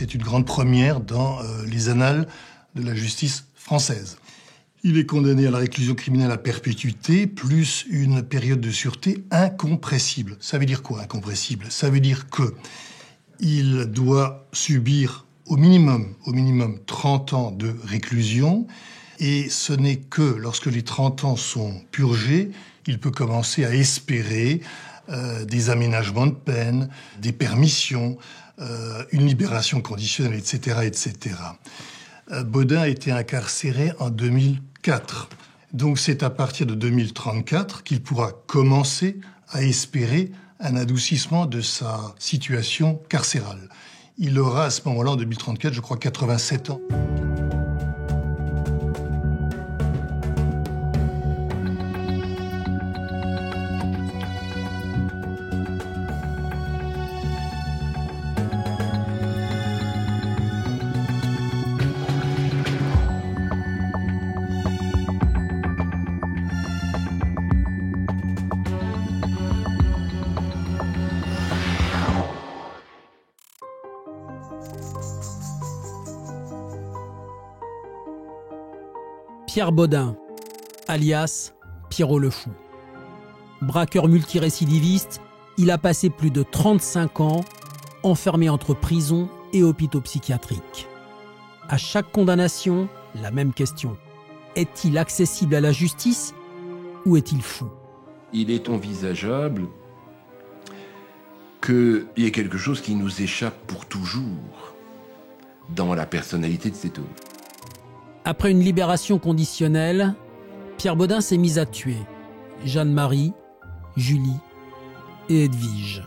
C'est une grande première dans les annales de la justice française. Il est condamné à la réclusion criminelle à perpétuité, plus une période de sûreté incompressible. Ça veut dire quoi, incompressible? Ça veut dire qu'il doit subir au minimum 30 ans de réclusion, et ce n'est que lorsque les 30 ans sont purgés, il peut commencer à espérer des aménagements de peine, des permissions, une libération conditionnelle, etc., etc. Bodin a été incarcéré en 2004. Donc c'est à partir de 2034 qu'il pourra commencer à espérer un adoucissement de sa situation carcérale. Il aura à ce moment-là, en 2034, je crois, 87 ans. Pierre Bodin, alias Pierrot le Fou. Braqueur multirécidiviste, il a passé plus de 35 ans enfermé entre prison et hôpitaux psychiatriques. À chaque condamnation, la même question. Est-il accessible à la justice ou est-il fou? Il est envisageable qu'il y ait quelque chose qui nous échappe pour toujours dans la personnalité de cet homme. Après une libération conditionnelle, Pierre Bodin s'est mis à tuer Jeanne-Marie, Julie et Edwige.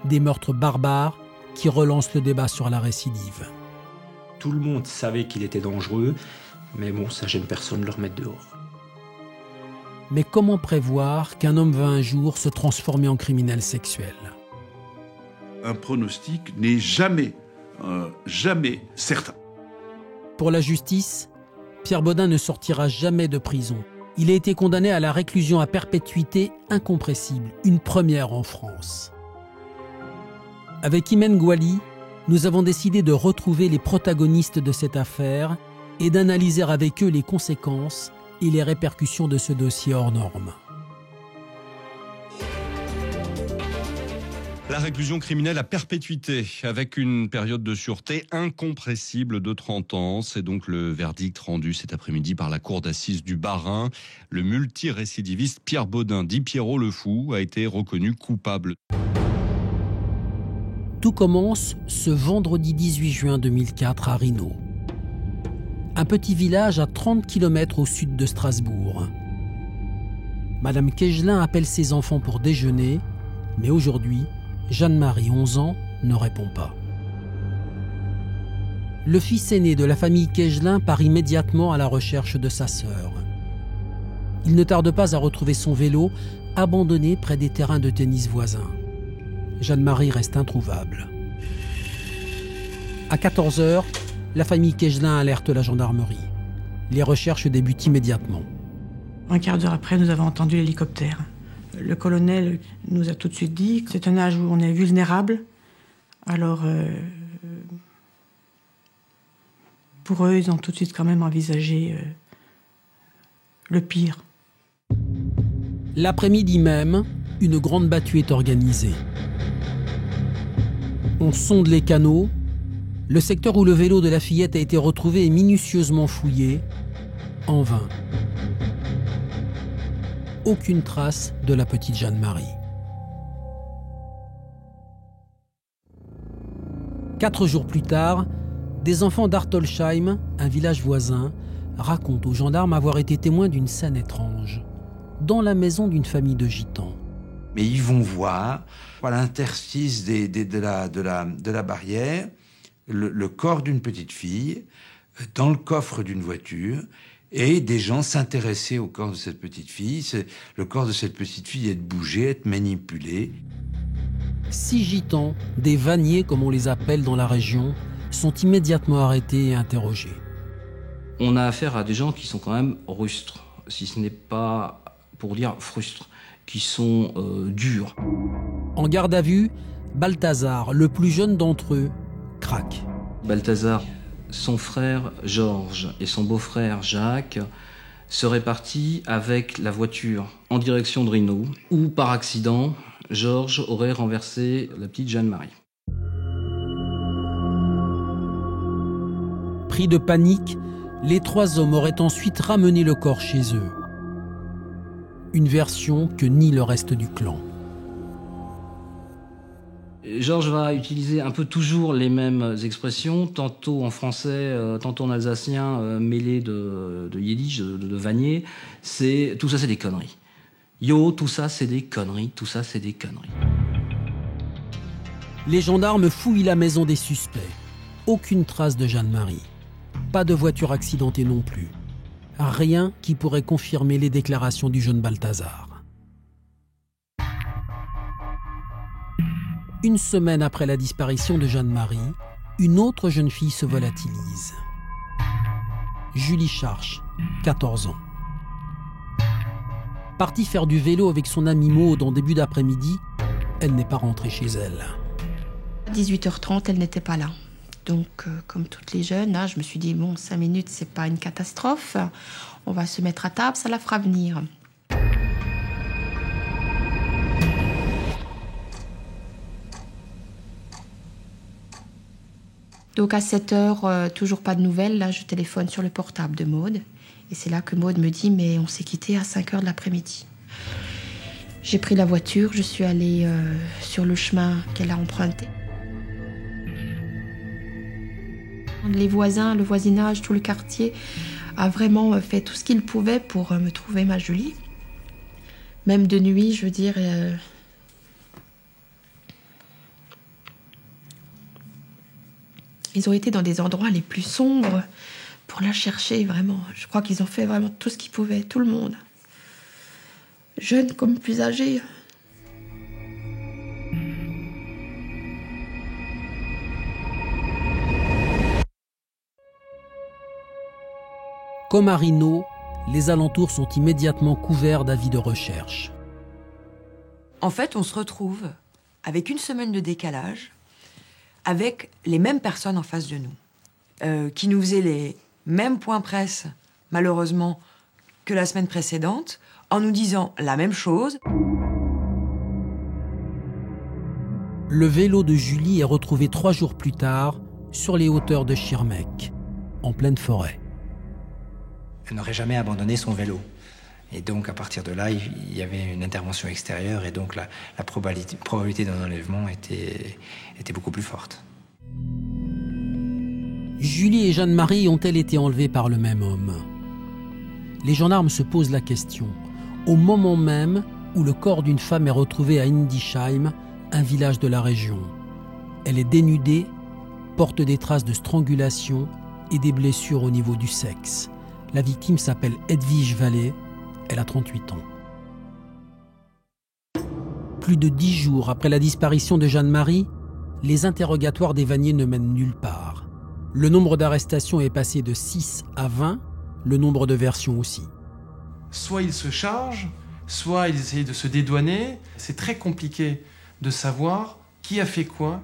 Des meurtres barbares qui relancent le débat sur la récidive. Tout le monde savait qu'il était dangereux, mais bon, ça gêne personne de le remettre dehors. Mais comment prévoir qu'un homme va un jour se transformer en criminel sexuel? Un pronostic n'est jamais certain. Pour la justice, Pierre Bodin ne sortira jamais de prison. Il a été condamné à la réclusion à perpétuité incompressible, une première en France. Avec Imen Gouali, nous avons décidé de retrouver les protagonistes de cette affaire et d'analyser avec eux les conséquences et les répercussions de ce dossier hors norme. La réclusion criminelle à perpétuité, avec une période de sûreté incompressible de 30 ans. C'est donc le verdict rendu cet après-midi par la cour d'assises du Bas-Rhin. Le multirécidiviste Pierre Bodin, dit Pierrot le Fou, a été reconnu coupable. Tout commence ce vendredi 18 juin 2004 à Rhino. Un petit village à 30 km au sud de Strasbourg. Madame Kegelin appelle ses enfants pour déjeuner, mais aujourd'hui, Jeanne-Marie, 11 ans, ne répond pas. Le fils aîné de la famille Kegelin part immédiatement à la recherche de sa sœur. Il ne tarde pas à retrouver son vélo abandonné près des terrains de tennis voisins. Jeanne-Marie reste introuvable. À 14h, la famille Kegelin alerte la gendarmerie. Les recherches débutent immédiatement. Un quart d'heure après, nous avons entendu l'hélicoptère. Le colonel nous a tout de suite dit que c'est un âge où on est vulnérable. Alors, pour eux, ils ont tout de suite quand même envisagé le pire. L'après-midi même, une grande battue est organisée. On sonde les canaux. Le secteur où le vélo de la fillette a été retrouvé est minutieusement fouillé, en vain. Aucune trace de la petite Jeanne-Marie. 4 jours plus tard, des enfants d'Artolsheim, un village voisin, racontent aux gendarmes avoir été témoins d'une scène étrange, dans la maison d'une famille de gitans. Mais ils vont voir, à l'interstice de la barrière, le corps d'une petite fille, dans le coffre d'une voiture, et des gens s'intéressaient au corps de cette petite fille. Le corps de cette petite fille est bougé, est manipulé. 6 gitans, des vanniers comme on les appelle dans la région, sont immédiatement arrêtés et interrogés. On a affaire à des gens qui sont quand même rustres, si ce n'est pas pour dire frustres, qui sont durs. En garde à vue, Balthazar, le plus jeune d'entre eux, craque. Balthazar, son frère Georges et son beau-frère Jacques seraient partis avec la voiture en direction de Rhino, où par accident, Georges aurait renversé la petite Jeanne-Marie. Pris de panique, les 3 hommes auraient ensuite ramené le corps chez eux. Une version que nie le reste du clan. Georges va utiliser un peu toujours les mêmes expressions, tantôt en français, tantôt en alsacien, mêlé de yiddish, de vanier. Tout ça, c'est des conneries. Yo, tout ça, c'est des conneries, tout ça, c'est des conneries. Les gendarmes fouillent la maison des suspects. Aucune trace de Jeanne-Marie. Pas de voiture accidentée non plus. Rien qui pourrait confirmer les déclarations du jeune Balthazar. Une semaine après la disparition de Jeanne-Marie, une autre jeune fille se volatilise. Julie Charche, 14 ans. Partie faire du vélo avec son amie Maude en début d'après-midi, elle n'est pas rentrée chez elle. À 18h30, elle n'était pas là. Donc, comme toutes les jeunes, je me suis dit, 5 minutes, c'est pas une catastrophe. On va se mettre à table, ça la fera venir. Donc, à 7h, toujours pas de nouvelles. Là, je téléphone sur le portable de Maude. Et c'est là que Maude me dit, mais on s'est quitté à 5h de l'après-midi. J'ai pris la voiture, je suis allée sur le chemin qu'elle a emprunté. Les voisins, le voisinage, tout le quartier a vraiment fait tout ce qu'il pouvait pour me trouver ma Julie. Même de nuit, je veux dire. Ils ont été dans des endroits les plus sombres pour la chercher, vraiment. Je crois qu'ils ont fait vraiment tout ce qu'ils pouvaient, tout le monde. Jeunes comme plus âgés. Comme à Rhino, les alentours sont immédiatement couverts d'avis de recherche. En fait, on se retrouve avec une semaine de décalage, avec les mêmes personnes en face de nous, qui nous faisaient les mêmes points presse, malheureusement, que la semaine précédente, en nous disant la même chose. Le vélo de Julie est retrouvé 3 jours plus tard sur les hauteurs de Schirmeck, en pleine forêt. Elle n'aurait jamais abandonné son vélo. Et donc, à partir de là, il y avait une intervention extérieure et donc la probabilité d'un enlèvement était beaucoup plus forte. Julie et Jeanne-Marie ont-elles été enlevées par le même homme ? Les gendarmes se posent la question, au moment même où le corps d'une femme est retrouvé à Indisheim, un village de la région. Elle est dénudée, porte des traces de strangulation et des blessures au niveau du sexe. La victime s'appelle Edwige Vallée, elle a 38 ans. Plus de 10 jours après la disparition de Jeanne-Marie, les interrogatoires des Vanier ne mènent nulle part. Le nombre d'arrestations est passé de 6 à 20, le nombre de versions aussi. Soit ils se chargent, soit ils essayent de se dédouaner. C'est très compliqué de savoir qui a fait quoi.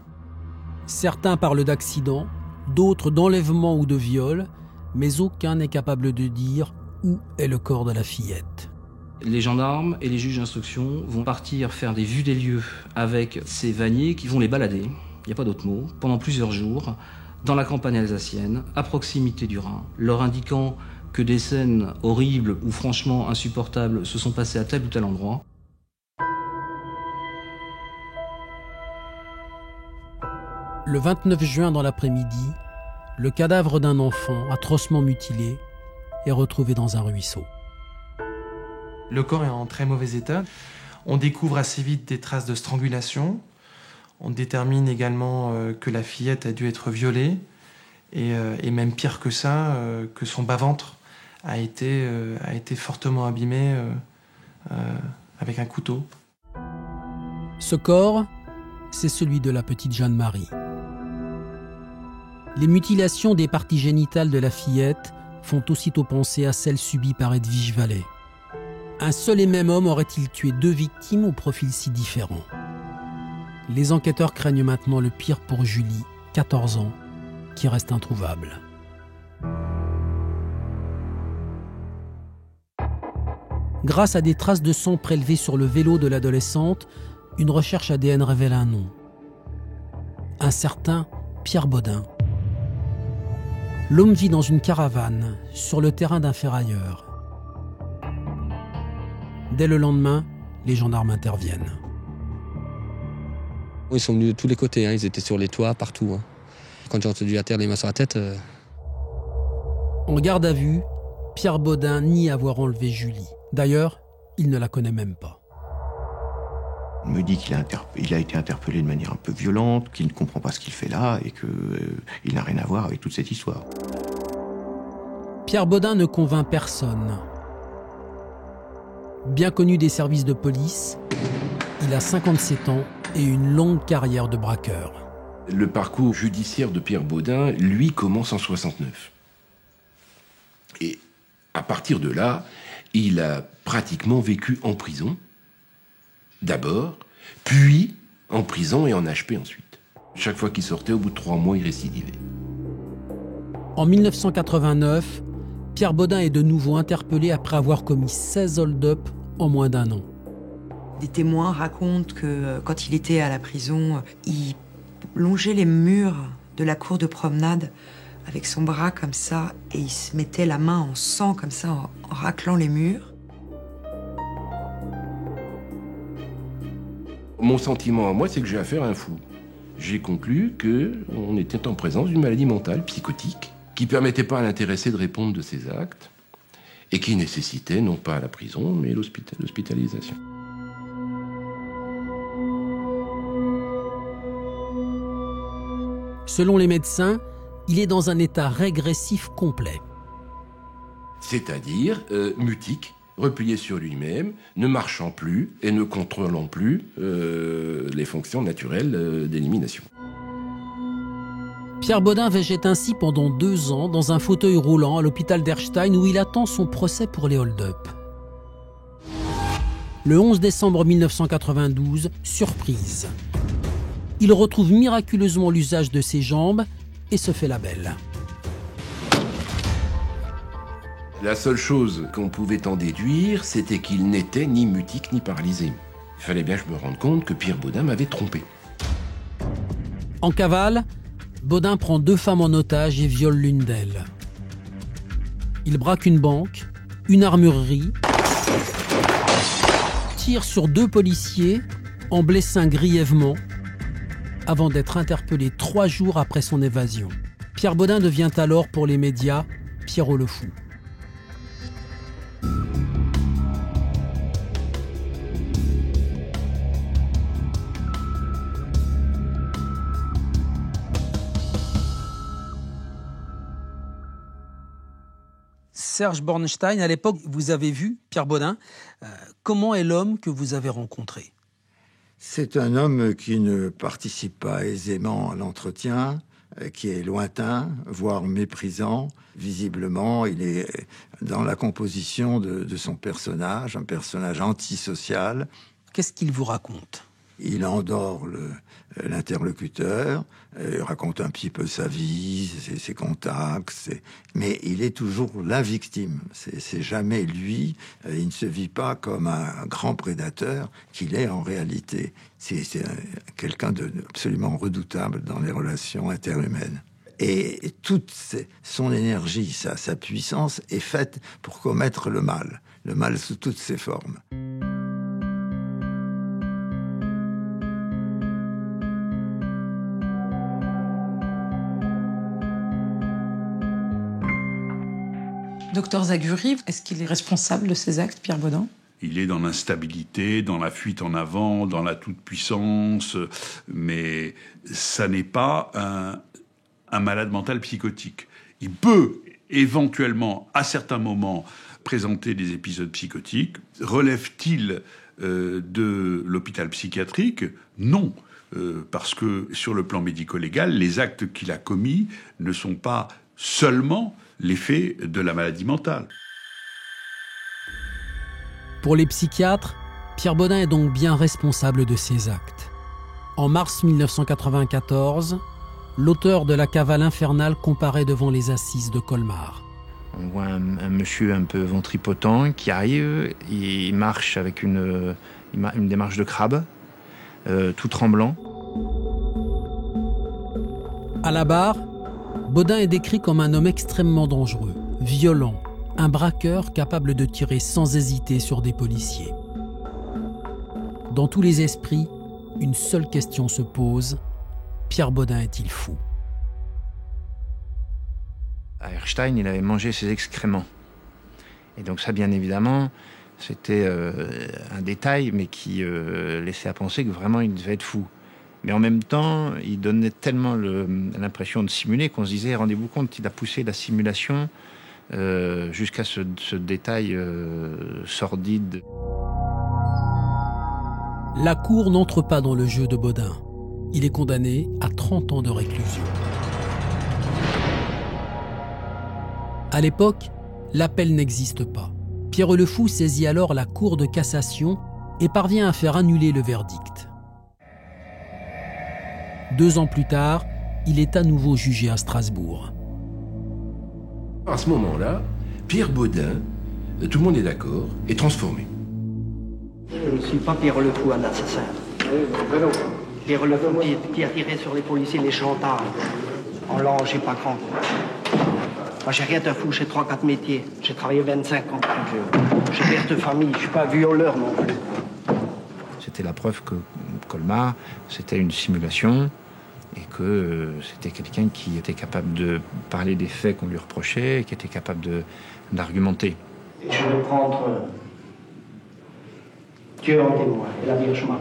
Certains parlent d'accident, d'autres d'enlèvement ou de viol, mais aucun n'est capable de dire où est le corps de la fillette. Les gendarmes et les juges d'instruction vont partir faire des vues des lieux avec ces Vanier qui vont les balader, il n'y a pas d'autre mot, pendant plusieurs jours, dans la campagne alsacienne, à proximité du Rhin, leur indiquant que des scènes horribles ou franchement insupportables se sont passées à tel ou tel endroit. Le 29 juin dans l'après-midi, le cadavre d'un enfant atrocement mutilé est retrouvé dans un ruisseau. Le corps est en très mauvais état. On découvre assez vite des traces de strangulation. On détermine également que la fillette a dû être violée. Et même pire que ça, que son bas-ventre a été fortement abîmé avec un couteau. Ce corps, c'est celui de la petite Jeanne-Marie. Les mutilations des parties génitales de la fillette font aussitôt penser à celles subies par Edwige Vallée. Un seul et même homme aurait-il tué 2 victimes au profil si différent ? Les enquêteurs craignent maintenant le pire pour Julie 14 ans, qui reste introuvable. Grâce à des traces de sang prélevées sur le vélo de l'adolescente, une recherche ADN révèle un nom. Un certain Pierre Baudin. L'homme vit dans une caravane, sur le terrain d'un ferrailleur. Dès le lendemain, les gendarmes interviennent. Ils sont venus de tous les côtés, ils étaient sur les toits, partout. Quand j'ai entendu à terre les mains sur la tête... En garde à vue, Pierre Baudin nie avoir enlevé Julie. D'ailleurs, il ne la connaît même pas. On me dit qu'il a été interpellé de manière un peu violente, qu'il ne comprend pas ce qu'il fait là et qu'il n'a rien à voir avec toute cette histoire. Pierre Baudin ne convainc personne. Bien connu des services de police, il a 57 ans et une longue carrière de braqueur. Le parcours judiciaire de Pierre Baudin, lui, commence en 69. Et à partir de là, il a pratiquement vécu en prison, d'abord, puis en prison et en HP ensuite. Chaque fois qu'il sortait, au bout de 3 mois, il récidivait. En 1989, Pierre Baudin est de nouveau interpellé après avoir commis 16 hold-up en moins d'1 an. Des témoins racontent que quand il était à la prison, il longeait les murs de la cour de promenade avec son bras comme ça et il se mettait la main en sang comme ça en raclant les murs. Mon sentiment à moi, c'est que j'ai affaire à un fou. J'ai conclu qu'on était en présence d'une maladie mentale, psychotique, qui ne permettait pas à l'intéressé de répondre de ses actes et qui nécessitait non pas la prison, mais l'hospitalisation. Selon les médecins, il est dans un état régressif complet. C'est-à-dire mutique, replié sur lui-même, ne marchant plus et ne contrôlant plus les fonctions naturelles d'élimination. Pierre Baudin végète ainsi pendant 2 ans dans un fauteuil roulant à l'hôpital d'Erstein où il attend son procès pour les hold-up. Le 11 décembre 1992, surprise. Il retrouve miraculeusement l'usage de ses jambes et se fait la belle. La seule chose qu'on pouvait en déduire, c'était qu'il n'était ni mutique ni paralysé. Il fallait bien que je me rende compte que Pierre Baudin m'avait trompé. En cavale, Baudin prend 2 femmes en otage et viole l'une d'elles. Il braque une banque, une armurerie, tire sur 2 policiers en blessant grièvement avant d'être interpellé 3 jours après son évasion. Pierre Baudin devient alors pour les médias Pierrot le Fou. Serge Bornstein, à l'époque, vous avez vu Pierre Baudin. Comment est l'homme que vous avez rencontré ? C'est un homme qui ne participe pas aisément à l'entretien, qui est lointain, voire méprisant. Visiblement, il est dans la composition de son personnage, un personnage antisocial. Qu'est-ce qu'il vous raconte ? Il endort l'interlocuteur, raconte un petit peu sa vie, ses contacts, mais il est toujours la victime. C'est jamais lui. Il ne se vit pas comme un grand prédateur qu'il est en réalité. C'est quelqu'un d'absolument redoutable dans les relations interhumaines. Et toute son énergie, sa puissance est faite pour commettre le mal sous toutes ses formes. Docteur Zaguri, est-ce qu'il est responsable de ces actes, Pierre Baudin ? Il est dans l'instabilité, dans la fuite en avant, dans la toute-puissance, mais ça n'est pas un malade mental psychotique. Il peut éventuellement, à certains moments, présenter des épisodes psychotiques. Relève-t-il de l'hôpital psychiatrique ? Non. Parce que sur le plan médico-légal, les actes qu'il a commis ne sont pas seulement l'effet de la maladie mentale. Pour les psychiatres, Pierre Baudin est donc bien responsable de ses actes. En mars 1994, l'auteur de La cavale infernale comparaît devant les assises de Colmar. On voit un monsieur un peu ventripotent qui arrive, il marche avec une démarche de crabe, tout tremblant. À la barre, Baudin est décrit comme un homme extrêmement dangereux, violent, un braqueur capable de tirer sans hésiter sur des policiers. Dans tous les esprits, une seule question se pose: Pierre Baudin est-il fou ? À Erstein, il avait mangé ses excréments. Et donc ça, bien évidemment, c'était un détail, mais qui laissait à penser que vraiment il devait être fou. Mais en même temps, il donnait tellement l'impression de simuler qu'on se disait, rendez-vous compte, il a poussé la simulation jusqu'à ce détail sordide. La cour n'entre pas dans le jeu de Baudin. Il est condamné à 30 ans de réclusion. À l'époque, l'appel n'existe pas. Pierre Le Fou saisit alors la Cour de cassation et parvient à faire annuler le verdict. 2 ans plus tard, il est à nouveau jugé à Strasbourg. À ce moment-là, Pierre Baudin, tout le monde est d'accord, est transformé. Je ne suis pas Pierre Le Fou, un assassin. Pierre Le Fou qui a tiré sur les policiers, les chantages. En l'âge, j'ai pas grand. Moi, j'ai rien de fou, j'ai 3-4 métiers. J'ai travaillé 25 ans. J'ai père de famille, je suis pas violeur non plus. C'était la preuve que Colmar, c'était une simulation et que c'était quelqu'un qui était capable de parler des faits qu'on lui reprochait, qui était capable d'argumenter. Et je vais prendre Dieu en témoin et la Vierge Marie.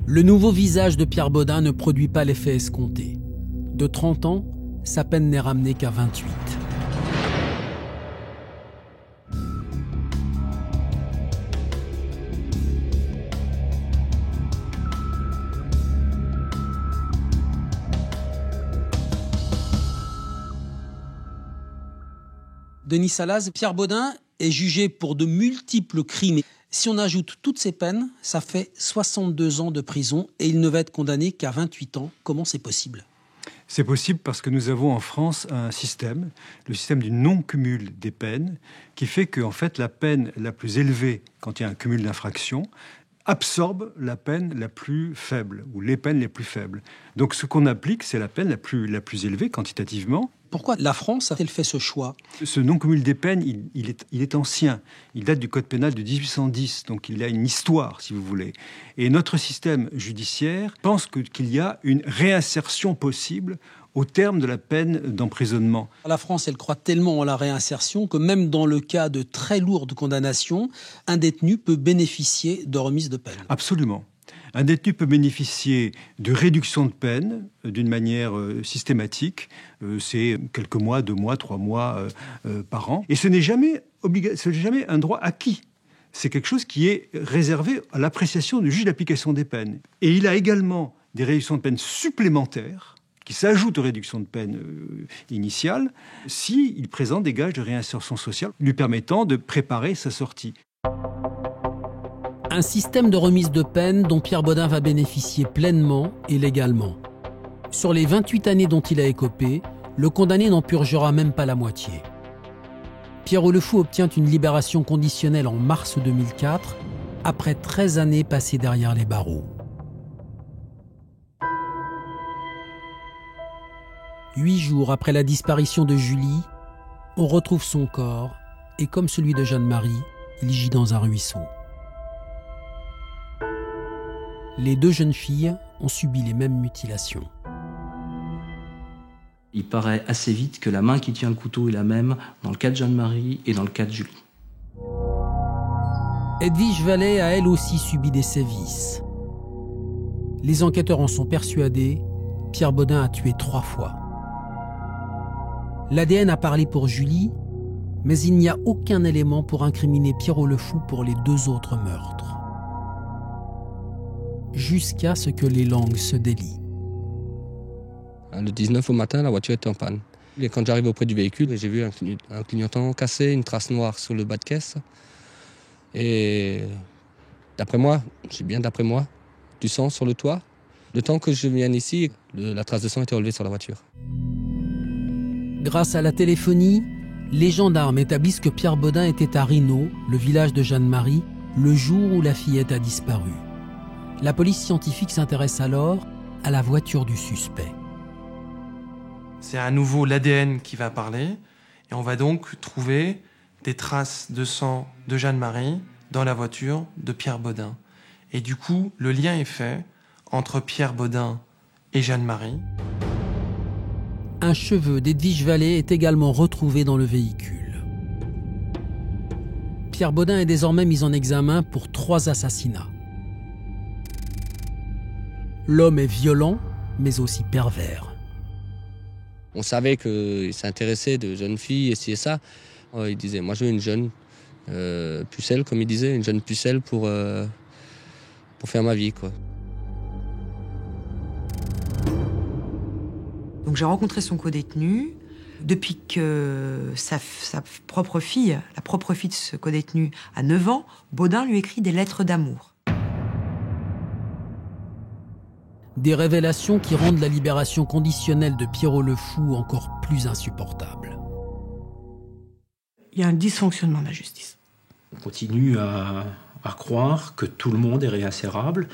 Le nouveau visage de Pierre Baudin ne produit pas l'effet escompté. De 30 ans, sa peine n'est ramenée qu'à 28. Denis Salaz, Pierre Baudin est jugé pour de multiples crimes. Si on ajoute toutes ces peines, ça fait 62 ans de prison et il ne va être condamné qu'à 28 ans. Comment c'est possible ? C'est possible parce que nous avons en France un système, le système du non-cumul des peines, qui fait que en fait, la peine la plus élevée, quand il y a un cumul d'infractions, absorbe la peine la plus faible, ou les peines les plus faibles. Donc ce qu'on applique, c'est la peine la plus élevée quantitativement. Pourquoi la France a-t-elle fait ce choix ? Ce non-cumul des peines, il est ancien. Il date du Code pénal de 1810, donc il a une histoire, si vous voulez. Et notre système judiciaire pense qu'il y a une réinsertion possible au terme de la peine d'emprisonnement. La France, elle croit tellement en la réinsertion que même dans le cas de très lourdes condamnations, un détenu peut bénéficier de remise de peine. Absolument. Un détenu peut bénéficier de réduction de peine d'une manière systématique. C'est quelques mois, 2 mois, 3 mois par an. Et ce n'est jamais un droit acquis. C'est quelque chose qui est réservé à l'appréciation du juge d'application des peines. Et il a également des réductions de peine supplémentaires qui s'ajoutent aux réductions de peine initiales s'il présente des gages de réinsertion sociale lui permettant de préparer sa sortie. Un système de remise de peine dont Pierre Baudin va bénéficier pleinement et légalement. Sur les 28 années dont il a écopé, le condamné n'en purgera même pas la moitié. Pierre Le Fou obtient une libération conditionnelle en mars 2004, après 13 années passées derrière les barreaux. 8 jours après la disparition de Julie, on retrouve son corps et comme celui de Jeanne-Marie, il gît dans un ruisseau. Les 2 jeunes filles ont subi les mêmes mutilations. Il paraît assez vite que la main qui tient le couteau est la même dans le cas de Jeanne-Marie et dans le cas de Julie. Edwige Vallet a elle aussi subi des sévices. Les enquêteurs en sont persuadés, Pierre Baudin a tué 3 fois. L'ADN a parlé pour Julie, mais il n'y a aucun élément pour incriminer Pierre Le Fou pour les 2 autres meurtres. Jusqu'à ce que les langues se délient. Le 19 au matin, la voiture était en panne. Et quand j'arrive auprès du véhicule, j'ai vu un clignotant cassé, une trace noire sur le bas de caisse. Et d'après moi, du sang sur le toit. Le temps que je vienne ici, la trace de sang était relevée sur la voiture. Grâce à la téléphonie, les gendarmes établissent que Pierre Bodin était à Rinaud, le village de Jeanne-Marie, le jour où la fillette a disparu. La police scientifique s'intéresse alors à la voiture du suspect. C'est à nouveau l'ADN qui va parler, et on va donc trouver des traces de sang de Jeanne-Marie dans la voiture de Pierre Bodin. Et du coup, le lien est fait entre Pierre Bodin et Jeanne-Marie. Un cheveu d'Edwige Vallée est également retrouvé dans le véhicule. Pierre Bodin est désormais mis en examen pour 3 assassinats. L'homme est violent, mais aussi pervers. On savait qu'il s'intéressait de jeunes filles, et ci et ça. Il disait, moi je veux une jeune pucelle, comme il disait, une jeune pucelle pour faire ma vie, quoi. Donc j'ai rencontré son codétenu. Depuis que sa propre fille, la propre fille de ce codétenu, a 9 ans, Bodin lui écrit des lettres d'amour. Des révélations qui rendent la libération conditionnelle de Pierrot le Fou encore plus insupportable. Il y a un dysfonctionnement de la justice. On continue à croire que tout le monde est réinsérable.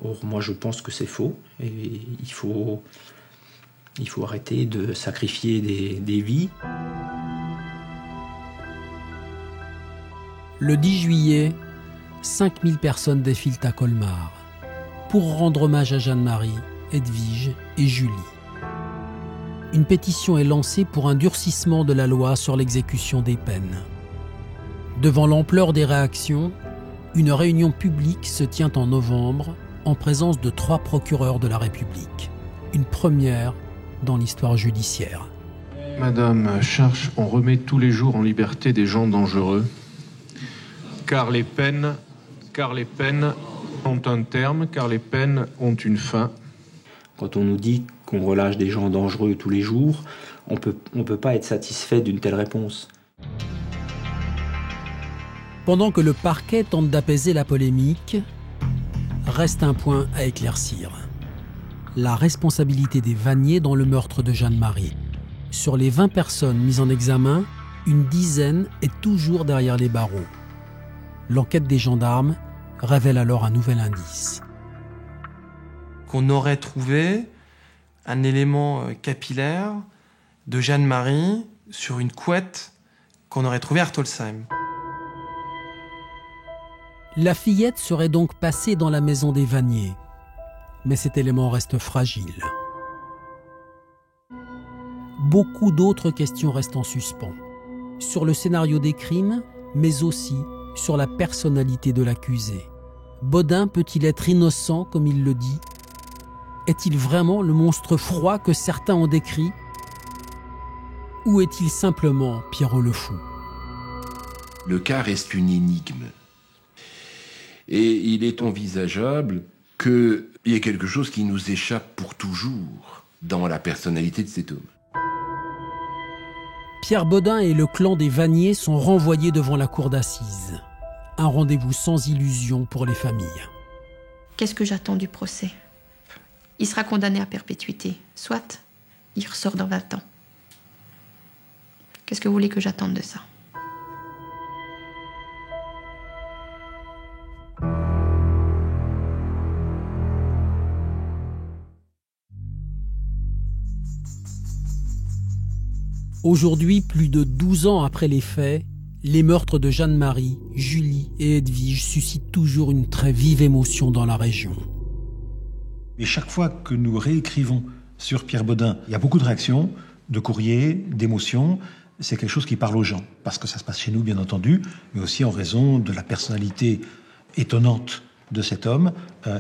Or, moi, je pense que c'est faux. Et il faut arrêter de sacrifier des vies. Le 10 juillet, 5000 personnes défilent à Colmar pour rendre hommage à Jeanne-Marie, Edwige et Julie. Une pétition est lancée pour un durcissement de la loi sur l'exécution des peines. Devant l'ampleur des réactions, une réunion publique se tient en novembre en présence de 3 procureurs de la République. Une première dans l'histoire judiciaire. Madame Charche, on remet tous les jours en liberté des gens dangereux, car les peines ont un terme, car les peines ont une fin. Quand on nous dit qu'on relâche des gens dangereux tous les jours, on peut pas être satisfait d'une telle réponse. Pendant que le parquet tente d'apaiser la polémique, reste un point à éclaircir. La responsabilité des vanniers dans le meurtre de Jeanne-Marie. Sur les 20 personnes mises en examen, une dizaine est toujours derrière les barreaux. L'enquête des gendarmes révèle alors un nouvel indice. Qu'on aurait trouvé un élément capillaire de Jeanne-Marie sur une couette qu'on aurait trouvée à Artolsheim. La fillette serait donc passée dans la maison des vanniers. Mais cet élément reste fragile. Beaucoup d'autres questions restent en suspens. Sur le scénario des crimes, mais aussi sur la personnalité de l'accusé. Bodin peut-il être innocent comme il le dit ? Est-il vraiment le monstre froid que certains ont décrit ? Ou est-il simplement Pierrot le Fou ? Le cas reste une énigme. Et il est envisageable qu'il y ait quelque chose qui nous échappe pour toujours dans la personnalité de cet homme. Pierre Bodin et le clan des Vanniers sont renvoyés devant la cour d'assises. Un rendez-vous sans illusion pour les familles. Qu'est-ce que j'attends du procès ? Il sera condamné à perpétuité. Soit, il ressort dans 20 ans. Qu'est-ce que vous voulez que j'attende de ça ? Aujourd'hui, plus de 12 ans après les faits, les meurtres de Jeanne-Marie, Julie et Edwige suscitent toujours une très vive émotion dans la région. Et chaque fois que nous réécrivons sur Pierre Bodin, il y a beaucoup de réactions, de courriers, d'émotions. C'est quelque chose qui parle aux gens, parce que ça se passe chez nous, bien entendu, mais aussi en raison de la personnalité étonnante de cet homme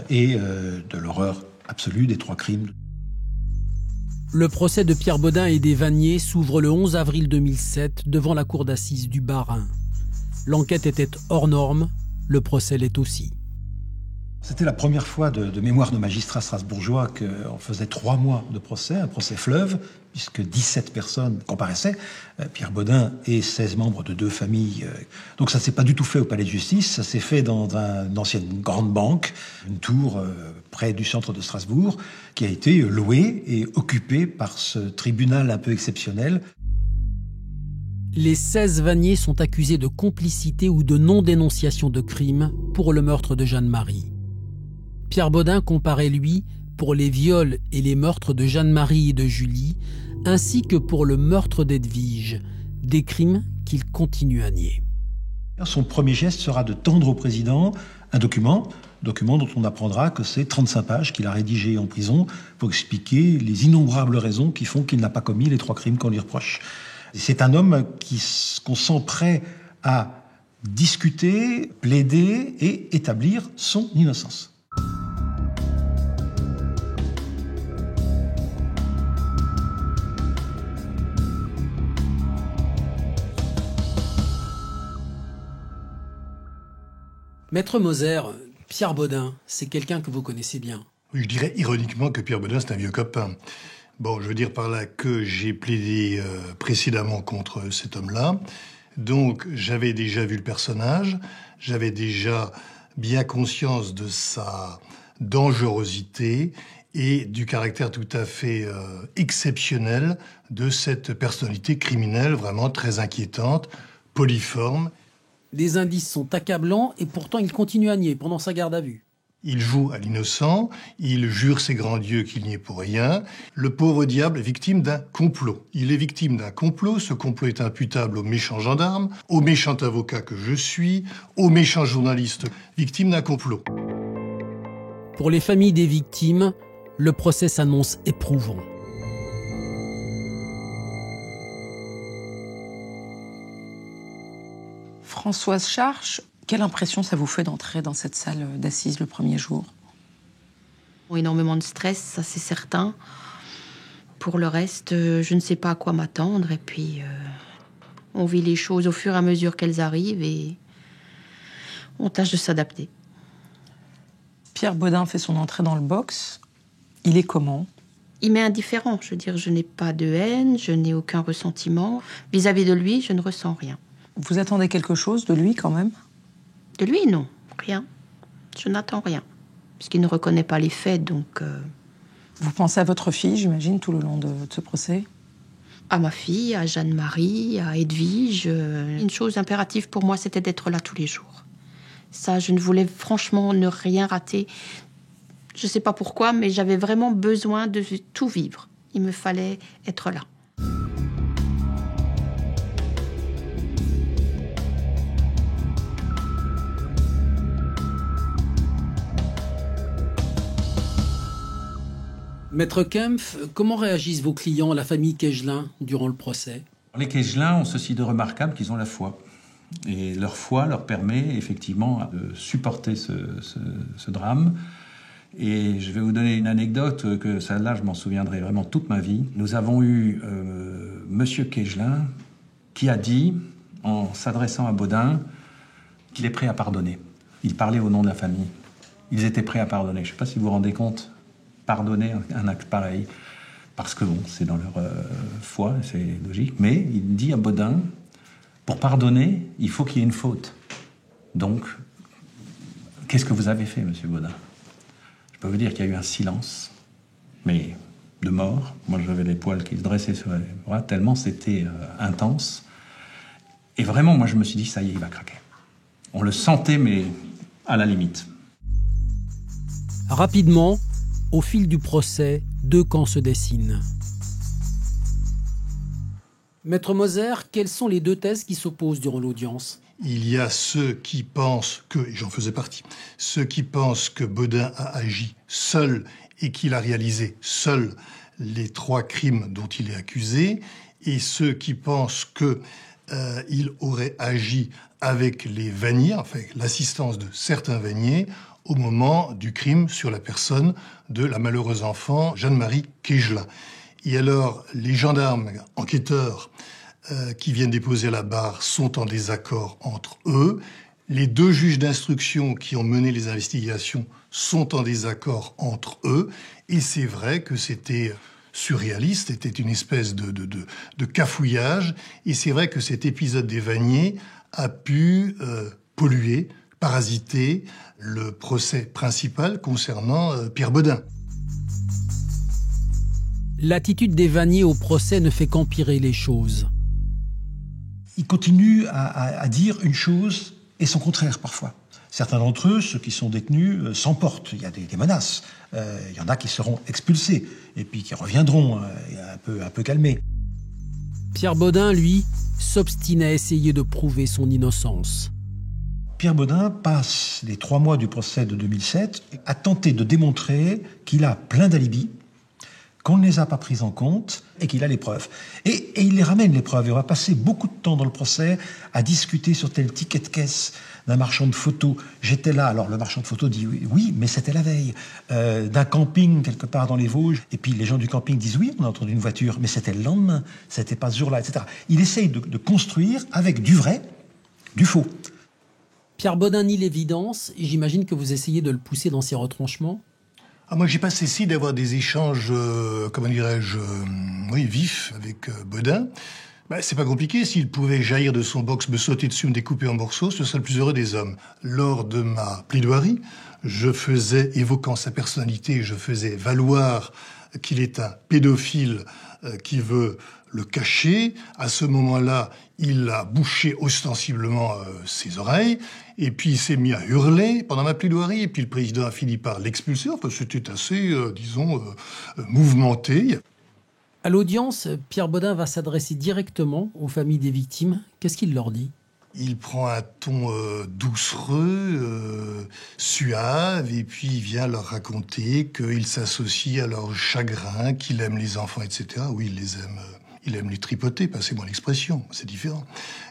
et de l'horreur absolue des 3 crimes. Le procès de Pierre Bodin et des Vanniers s'ouvre le 11 avril 2007 devant la cour d'assises du Bas-Rhin. L'enquête était hors norme, le procès l'est aussi. C'était la première fois de mémoire de magistrat strasbourgeois qu'on faisait 3 mois de procès, un procès fleuve, puisque 17 personnes comparaissaient, Pierre Bodin et 16 membres de 2 familles. Donc ça ne s'est pas du tout fait au palais de justice, ça s'est fait dans une ancienne grande banque, une tour près du centre de Strasbourg, qui a été louée et occupée par ce tribunal un peu exceptionnel. Les 16 vanniers sont accusés de complicité ou de non-dénonciation de crime pour le meurtre de Jeanne-Marie. Pierre Bodin comparait, lui, pour les viols et les meurtres de Jeanne-Marie et de Julie, ainsi que pour le meurtre d'Edwige, des crimes qu'il continue à nier. Son premier geste sera de tendre au président un document dont on apprendra que c'est 35 pages qu'il a rédigé en prison pour expliquer les innombrables raisons qui font qu'il n'a pas commis les 3 crimes qu'on lui reproche. C'est un homme qu'on sent prêt à discuter, plaider et établir son innocence. Maître Moser, Pierre Bodin, c'est quelqu'un que vous connaissez bien. Oui, je dirais ironiquement que Pierre Bodin, c'est un vieux copain. Bon, je veux dire par là que j'ai plaidé précédemment contre cet homme-là. Donc, j'avais déjà vu le personnage, j'avais déjà bien conscience de sa dangerosité et du caractère tout à fait exceptionnel de cette personnalité criminelle vraiment très inquiétante, poliforme. Les indices sont accablants et pourtant il continue à nier pendant sa garde à vue. Il joue à l'innocent, il jure ses grands dieux qu'il n'y est pour rien. Le pauvre diable est victime d'un complot. Il est victime d'un complot, ce complot est imputable au méchant gendarme, au méchant avocat que je suis, au méchant journaliste, victime d'un complot. Pour les familles des victimes, le procès s'annonce éprouvant. Françoise Charche, quelle impression ça vous fait d'entrer dans cette salle d'assises le premier jour? Énormément de stress, ça c'est certain. Pour le reste, je ne sais pas à quoi m'attendre. Et puis, on vit les choses au fur et à mesure qu'elles arrivent et on tâche de s'adapter. Pierre Bodin fait son entrée dans le box. Il est comment? Il m'est indifférent. Je veux dire, je n'ai pas de haine, je n'ai aucun ressentiment. Vis-à-vis de lui, je ne ressens rien. Vous attendez quelque chose de lui quand même? De lui, non. Rien. Je n'attends rien. Puisqu'il ne reconnaît pas les faits, donc... Vous pensez à votre fille, j'imagine, tout le long de ce procès? À ma fille, à Jeanne-Marie, à Edwige. Une chose impérative pour moi, c'était d'être là tous les jours. Ça, je ne voulais franchement ne rien rater. Je ne sais pas pourquoi, mais j'avais vraiment besoin de tout vivre. Il me fallait être là. Maître Kempf, comment réagissent vos clients, la famille Kegelin, durant le procès? Les Kegelin ont ceci de remarquable qu'ils ont la foi. Et leur foi leur permet effectivement de supporter ce drame. Et je vais vous donner une anecdote que celle-là, je m'en souviendrai vraiment toute ma vie. Nous avons eu Monsieur Kegelin qui a dit, en s'adressant à Bodin, qu'il est prêt à pardonner. Il parlait au nom de la famille. Ils étaient prêts à pardonner. Je ne sais pas si vous vous rendez compte. Pardonner un acte pareil, parce que bon, c'est dans leur foi, c'est logique, mais il dit à Bodin, pour pardonner, il faut qu'il y ait une faute. Donc, qu'est-ce que vous avez fait, monsieur Bodin? Je peux vous dire qu'il y a eu un silence, mais de mort. Moi, j'avais les poils qui se dressaient sur les bras, tellement c'était intense. Et vraiment, moi, je me suis dit, ça y est, il va craquer. On le sentait, mais à la limite. Rapidement, au fil du procès, 2 camps se dessinent. Maître Moser, quelles sont les 2 thèses qui s'opposent durant l'audience? Il y a ceux qui pensent que, et j'en faisais partie, ceux qui pensent que Bodin a agi seul et qu'il a réalisé seul les 3 crimes dont il est accusé, et ceux qui pensent que il aurait agi avec les vanniers, enfin l'assistance de certains vanniers, au moment du crime sur la personne de la malheureuse enfant Jeanne-Marie Kegelin. Et alors, les gendarmes enquêteurs qui viennent déposer à la barre sont en désaccord entre eux. Les deux juges d'instruction qui ont mené les investigations sont en désaccord entre eux, et c'est vrai que c'était surréaliste, c'était une espèce de cafouillage, et c'est vrai que cet épisode des Vanier a pu polluer, parasiter le procès principal concernant Pierre Bodin. L'attitude des Vanier au procès ne fait qu'empirer les choses. Ils continuent à dire une chose et son contraire parfois. Certains d'entre eux, ceux qui sont détenus, s'emportent. Il y a des menaces. Il y en a qui seront expulsés et puis qui reviendront un peu calmés. Pierre Bodin, lui, s'obstine à essayer de prouver son innocence. Pierre Bodin passe les 3 mois du procès de 2007 à tenter de démontrer qu'il a plein d'alibis, qu'on ne les a pas pris en compte et qu'il a les preuves. Et il les ramène, les preuves. Et on va passer beaucoup de temps dans le procès à discuter sur tel ticket de caisse d'un marchand de photos. J'étais là. Alors le marchand de photos dit oui, mais c'était la veille. D'un camping quelque part dans les Vosges. Et puis les gens du camping disent oui, on a entendu une voiture, mais c'était le lendemain. C'était pas ce jour-là, etc. Il essaye de construire avec du vrai, du faux. Pierre Bodin nie l'évidence. J'imagine que vous essayez de le pousser dans ses retranchements. Moi, j'ai pas cessé d'avoir des échanges, vifs avec Bodin. C'est pas compliqué. S'il pouvait jaillir de son box, me sauter dessus, me découper en morceaux, ce serait le plus heureux des hommes. Lors de ma plaidoirie, évoquant sa personnalité, je faisais valoir qu'il est un pédophile qui veut le cacher. À ce moment-là, il a bouché ostensiblement ses oreilles, et puis il s'est mis à hurler pendant ma plaidoirie, et puis le président a fini par l'expulser. Enfin, c'était assez, mouvementé. À l'audience, Pierre Bodin va s'adresser directement aux familles des victimes. Qu'est-ce qu'il leur dit ? Il prend un ton doucereux, suave, et puis il vient leur raconter qu'il s'associe à leur chagrin, qu'il aime les enfants, etc. Oui, il les aime. Il aime les tripoter, passez-moi l'expression, c'est différent.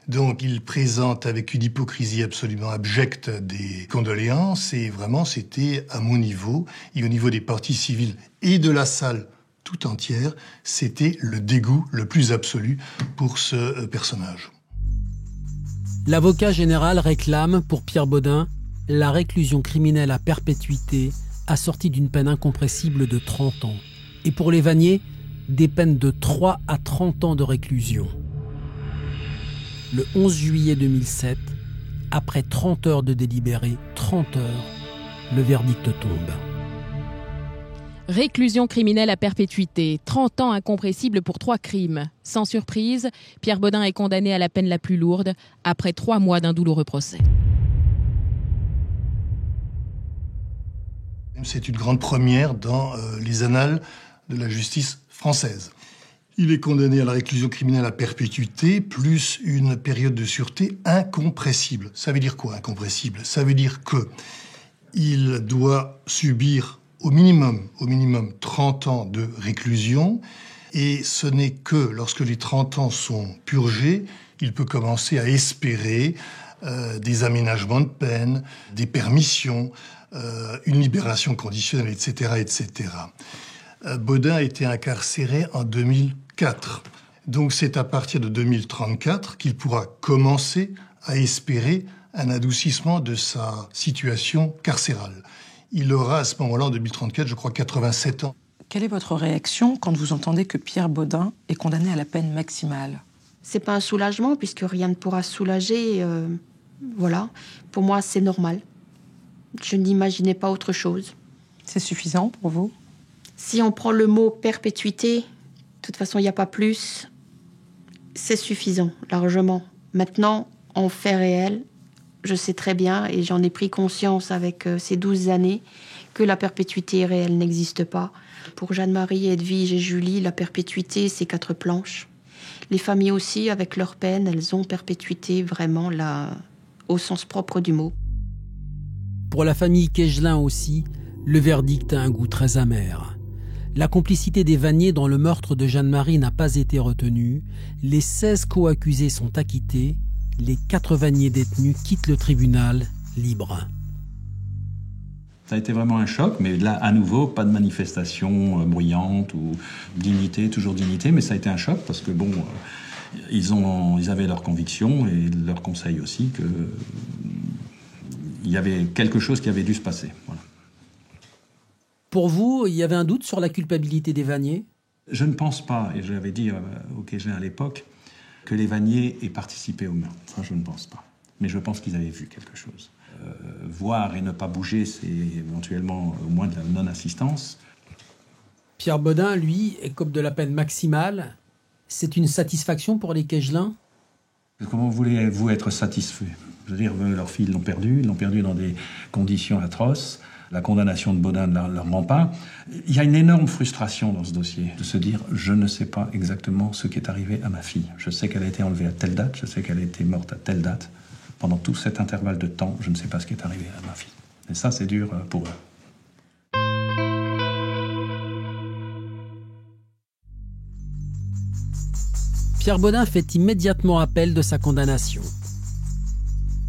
Donc il présente avec une hypocrisie absolument abjecte des condoléances, et vraiment c'était à mon niveau, et au niveau des parties civiles et de la salle tout entière, c'était le dégoût le plus absolu pour ce personnage. L'avocat général réclame pour Pierre Bodin la réclusion criminelle à perpétuité assortie d'une peine incompressible de 30 ans. Et pour les Vanier, des peines de 3 à 30 ans de réclusion. Le 11 juillet 2007, après 30 heures de délibéré, 30 heures, le verdict tombe. Réclusion criminelle à perpétuité, 30 ans incompressibles pour 3 crimes. Sans surprise, Pierre Bodin est condamné à la peine la plus lourde après 3 mois d'un douloureux procès. C'est une grande première dans les annales de la justice française. Il est condamné à la réclusion criminelle à perpétuité, plus une période de sûreté incompressible. Ça veut dire quoi, incompressible ? Ça veut dire que il doit subir au minimum 30 ans de réclusion, et ce n'est que lorsque les 30 ans sont purgés, il peut commencer à espérer des aménagements de peine, des permissions, une libération conditionnelle, etc., etc. Bodin a été incarcéré en 2004. Donc c'est à partir de 2034 qu'il pourra commencer à espérer un adoucissement de sa situation carcérale. Il aura à ce moment-là, en 2034, je crois, 87 ans. Quelle est votre réaction quand vous entendez que Pierre Bodin est condamné à la peine maximale ? C'est pas un soulagement, puisque rien ne pourra soulager. Voilà. Pour moi, c'est normal. Je n'imaginais pas autre chose. C'est suffisant pour vous ? Si on prend le mot perpétuité, de toute façon, il n'y a pas plus. C'est suffisant, largement. Maintenant, en fait réel, je sais très bien, et j'en ai pris conscience avec ces 12 années, que la perpétuité réelle n'existe pas. Pour Jeanne-Marie, Edwige et Julie, la perpétuité, c'est 4 planches. Les familles aussi, avec leur peine, elles ont perpétuité vraiment au sens propre du mot. Pour la famille Kegelin aussi, le verdict a un goût très amer. La complicité des Vanier dans le meurtre de Jeanne-Marie n'a pas été retenue. Les 16 co-accusés sont acquittés. Les 4 Vanier détenus quittent le tribunal libres. Ça a été vraiment un choc, mais là, à nouveau, pas de manifestation bruyante ou dignité, toujours dignité, mais ça a été un choc parce que, ils avaient leurs convictions et leurs conseils aussi il y avait quelque chose qui avait dû se passer. Voilà. Pour vous, il y avait un doute sur la culpabilité des Vanier ? Je ne pense pas, et je l'avais dit au Quégelin à l'époque, que les Vanier aient participé au meurtre. Ça, je ne pense pas. Mais je pense qu'ils avaient vu quelque chose. Voir et ne pas bouger, c'est éventuellement au moins de la non-assistance. Pierre Bodin, lui, écope de la peine maximale. C'est une satisfaction pour les Quégelins ? Comment voulez-vous être satisfait ? Je veux dire, leur fille l'ont perdu dans des conditions atroces. La condamnation de Bodin ne leur ment pas. Il y a une énorme frustration dans ce dossier, de se dire, je ne sais pas exactement ce qui est arrivé à ma fille. Je sais qu'elle a été enlevée à telle date, je sais qu'elle a été morte à telle date. Pendant tout cet intervalle de temps, je ne sais pas ce qui est arrivé à ma fille. Et ça, c'est dur pour eux. Pierre Bodin fait immédiatement appel de sa condamnation.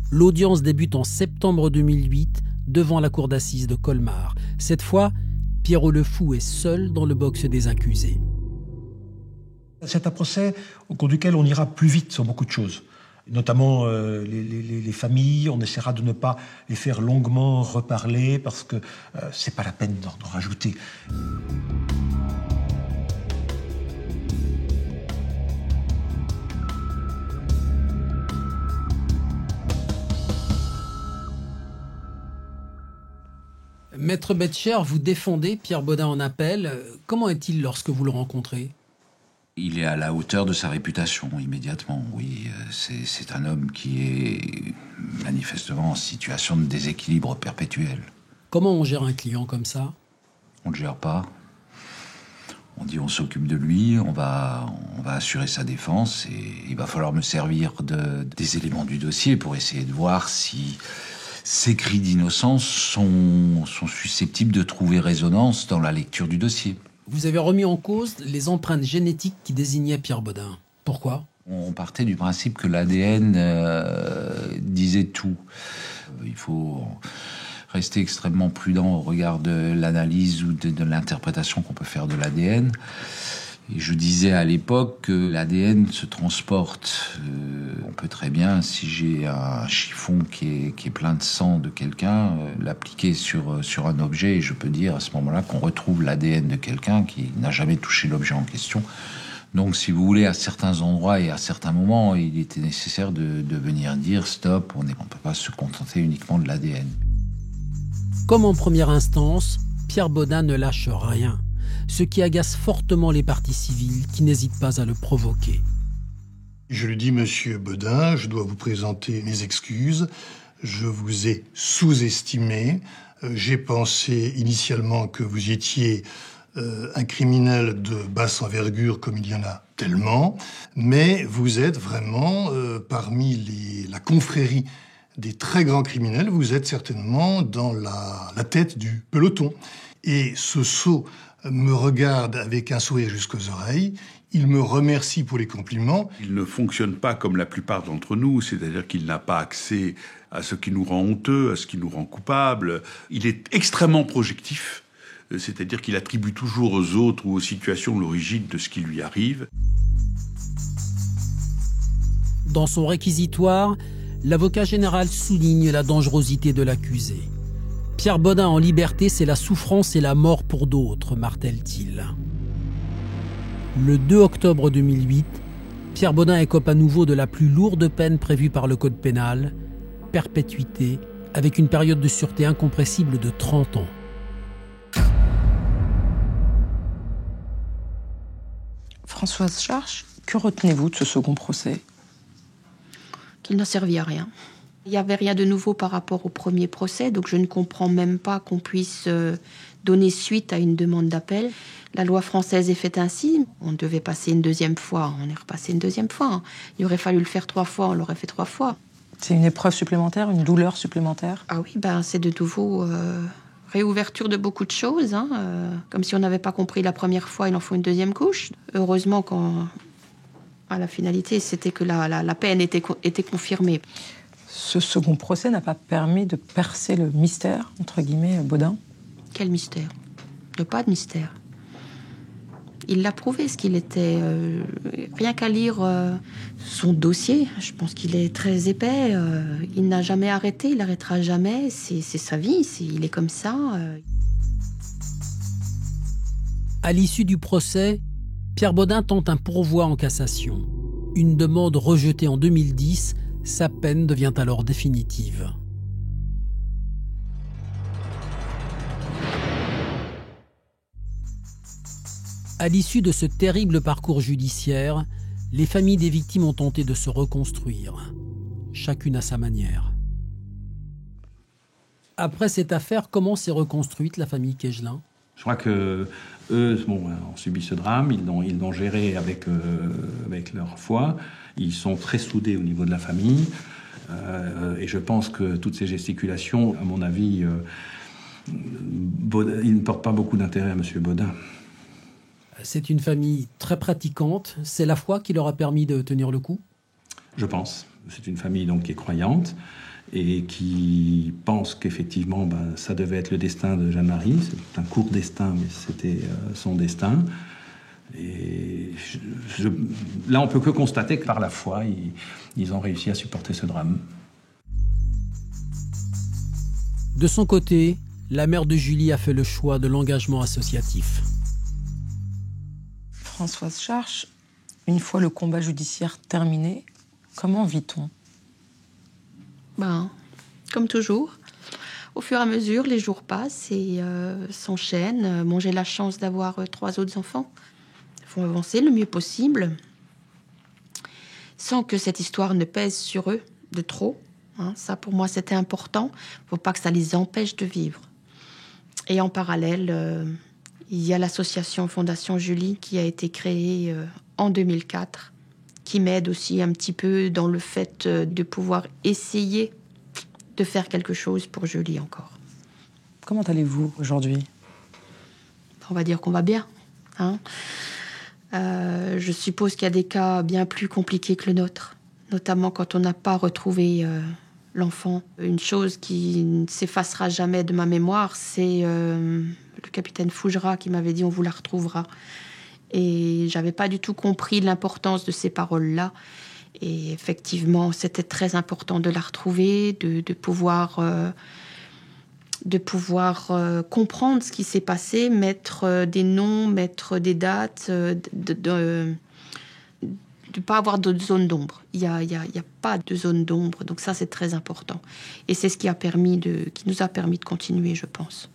L'audience débute en septembre 2008 devant la cour d'assises de Colmar. Cette fois, Pierrot le Fou est seul dans le box des accusés. C'est un procès au cours duquel on ira plus vite sur beaucoup de choses. Notamment les familles, on essaiera de ne pas les faire longuement reparler parce que c'est pas la peine d'en rajouter. Maître Betcher, vous défendez Pierre Bodin en appel. Comment est-il lorsque vous le rencontrez ? Il est à la hauteur de sa réputation, immédiatement, oui. C'est un homme qui est manifestement en situation de déséquilibre perpétuel. Comment on gère un client comme ça ? On ne le gère pas. On dit on s'occupe de lui, on va assurer sa défense et il va falloir me servir des éléments du dossier pour essayer de voir si ces cris d'innocence sont susceptibles de trouver résonance dans la lecture du dossier. Vous avez remis en cause les empreintes génétiques qui désignaient Pierre Bodin. Pourquoi ? On partait du principe que l'ADN disait tout. Il faut rester extrêmement prudent au regard de l'analyse ou de l'interprétation qu'on peut faire de l'ADN. Et je disais à l'époque que l'ADN se transporte. On peut très bien, si j'ai un chiffon qui est plein de sang de quelqu'un, l'appliquer sur un objet et je peux dire à ce moment-là qu'on retrouve l'ADN de quelqu'un qui n'a jamais touché l'objet en question. Donc, si vous voulez, à certains endroits et à certains moments, il était nécessaire de venir dire stop, on ne peut pas se contenter uniquement de l'ADN. Comme en première instance, Pierre Bodin ne lâche rien. Ce qui agace fortement les parties civiles qui n'hésitent pas à le provoquer. Je lui dis, monsieur Bodin, je dois vous présenter mes excuses. Je vous ai sous-estimé. J'ai pensé initialement que vous étiez un criminel de basse envergure, comme il y en a tellement. Mais vous êtes vraiment parmi la confrérie des très grands criminels. Vous êtes certainement dans la tête du peloton. Et ce sot me regarde avec un sourire jusqu'aux oreilles. Il me remercie pour les compliments. Il ne fonctionne pas comme la plupart d'entre nous, c'est-à-dire qu'il n'a pas accès à ce qui nous rend honteux, à ce qui nous rend coupables. Il est extrêmement projectif, c'est-à-dire qu'il attribue toujours aux autres ou aux situations l'origine de ce qui lui arrive. Dans son réquisitoire, l'avocat général souligne la dangerosité de l'accusé. Pierre Bodin en liberté, c'est la souffrance et la mort pour d'autres, martèle-t-il. Le 2 octobre 2008, Pierre Bodin écope à nouveau de la plus lourde peine prévue par le code pénal, perpétuité, avec une période de sûreté incompressible de 30 ans. Françoise Charche, que retenez-vous de ce second procès ? Qu'il n'a servi à rien. Il n'y avait rien de nouveau par rapport au premier procès, donc je ne comprends même pas qu'on puisse donner suite à une demande d'appel. La loi française est faite ainsi. On devait passer une deuxième fois, on est repassé une deuxième fois. Il aurait fallu le faire 3 fois, on l'aurait fait 3 fois. C'est une épreuve supplémentaire, une douleur supplémentaire ? Ah oui, c'est de nouveau réouverture de beaucoup de choses. Comme si on n'avait pas compris la première fois, il en faut une deuxième couche. Heureusement, à la finalité, c'était que la peine était confirmée. Ce second procès n'a pas permis de percer le mystère, entre guillemets, Bodin ? Quel mystère ? Il n'y a pas de mystère. Il l'a prouvé, ce qu'il était. Rien qu'à lire son dossier, je pense qu'il est très épais. Il n'a jamais arrêté, il n'arrêtera jamais. C'est sa vie, il est comme ça. À l'issue du procès, Pierre Bodin tente un pourvoi en cassation. Une demande rejetée en 2010, sa peine devient alors définitive. À l'issue de ce terrible parcours judiciaire, les familles des victimes ont tenté de se reconstruire, chacune à sa manière. Après cette affaire, comment s'est reconstruite la famille Kegelin ? Je crois que eux ont subi ce drame, ils l'ont géré avec leur foi, ils sont très soudés au niveau de la famille, et je pense que toutes ces gesticulations, à mon avis, ils ne portent pas beaucoup d'intérêt à M. Bodin. C'est une famille très pratiquante. C'est la foi qui leur a permis de tenir le coup ? Je pense. C'est une famille donc, qui est croyante et qui pense qu'effectivement, ça devait être le destin de Jeanne-Marie. C'est un court destin, mais c'était son destin. Et là, on peut que constater que par la foi, ils ont réussi à supporter ce drame. De son côté, la mère de Julie a fait le choix de l'engagement associatif. Françoise Scharch, une fois le combat judiciaire terminé, comment vit-on ? Comme toujours. Au fur et à mesure, les jours passent et s'enchaînent. J'ai la chance d'avoir 3 autres enfants. Ils font avancer le mieux possible, sans que cette histoire ne pèse sur eux de trop. Ça, pour moi, c'était important. Il ne faut pas que ça les empêche de vivre. Et en parallèle, il y a l'association Fondation Julie qui a été créée en 2004, qui m'aide aussi un petit peu dans le fait de pouvoir essayer de faire quelque chose pour Julie encore. Comment allez-vous aujourd'hui ? On va dire qu'on va bien. Je suppose qu'il y a des cas bien plus compliqués que le nôtre, notamment quand on n'a pas retrouvé l'enfant. Une chose qui ne s'effacera jamais de ma mémoire, c'est le capitaine Fougera qui m'avait dit « on vous la retrouvera ». Et j'avais pas du tout compris l'importance de ces paroles-là. Et effectivement, c'était très important de la retrouver, de pouvoir comprendre ce qui s'est passé, mettre des noms, mettre des dates, de pas avoir de zone d'ombre. Il y a pas de zone d'ombre, donc ça c'est très important. Et c'est ce qui nous a permis de continuer, je pense.